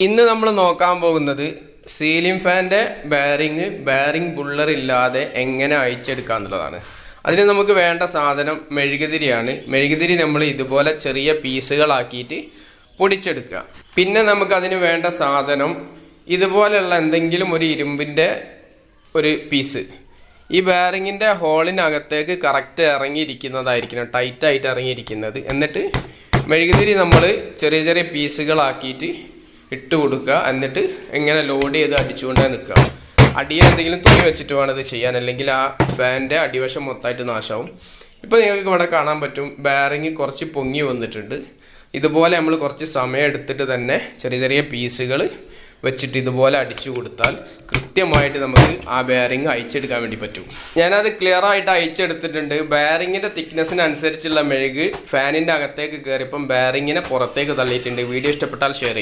ഇന്ന് നമ്മൾ നോക്കാൻ പോകുന്നത് സീലിംഗ് ഫാൻ്റെ ബെയറിംഗ് ബുള്ളർ ഇല്ലാതെ എങ്ങനെ അയച്ചെടുക്കുക എന്നുള്ളതാണ്. അതിന് നമുക്ക് വേണ്ട സാധനം മെഴുകുതിരിയാണ്. മെഴുകുതിരി നമ്മൾ ഇതുപോലെ ചെറിയ പീസുകളാക്കിയിട്ട് പൊടിച്ചെടുക്കുക. പിന്നെ നമുക്കതിന് വേണ്ട സാധനം ഇതുപോലെയുള്ള എന്തെങ്കിലും ഒരു ഇരുമ്പിൻ്റെ ഒരു പീസ്. ഈ ബെയറിങ്ങിൻ്റെ ഹോളിനകത്തേക്ക് കറക്റ്റ് ഇറങ്ങിയിരിക്കുന്നതായിരിക്കണം, ടൈറ്റായിട്ട് ഇറങ്ങിയിരിക്കുന്നത്. എന്നിട്ട് മെഴുകുതിരി നമ്മൾ ചെറിയ ചെറിയ പീസുകളാക്കിയിട്ട് ഇട്ട് കൊടുക്കുക. എന്നിട്ട് ഇങ്ങനെ ലോഡ് ചെയ്ത് അടിച്ചുകൊണ്ടേ നിൽക്കുക. അടിയിൽ എന്തെങ്കിലും തുണി വെച്ചിട്ട് വേണം ഇത് ചെയ്യാൻ, അല്ലെങ്കിൽ ആ ഫാനിൻ്റെ അടിവശം മൊത്തമായിട്ട് നാശമാവും. ഇപ്പോൾ നിങ്ങൾക്ക് ഇവിടെ കാണാൻ പറ്റും ബെയറിങ് കുറച്ച് പൊങ്ങി വന്നിട്ടുണ്ട്. ഇതുപോലെ നമ്മൾ കുറച്ച് സമയം എടുത്തിട്ട് തന്നെ ചെറിയ ചെറിയ പീസുകൾ വെച്ചിട്ട് ഇതുപോലെ അടിച്ചു കൊടുത്താൽ കൃത്യമായിട്ട് നമുക്ക് ആ ബെയറിങ് അയച്ചെടുക്കാൻ വേണ്ടി പറ്റും. ഞാനത് ക്ലിയർ ആയിട്ട് അയച്ചെടുത്തിട്ടുണ്ട്. ബെയറിങ്ങിൻ്റെ തിക്നെസ്സിനനുസരിച്ചുള്ള മെഴുക് ഫാനിൻ്റെ അകത്തേക്ക് കയറിയപ്പം ബെയറിങ്ങിനെ പുറത്തേക്ക് തള്ളിയിട്ടുണ്ട്. വീഡിയോ ഇഷ്ടപ്പെട്ടാൽ ഷെയർ ചെയ്യുക.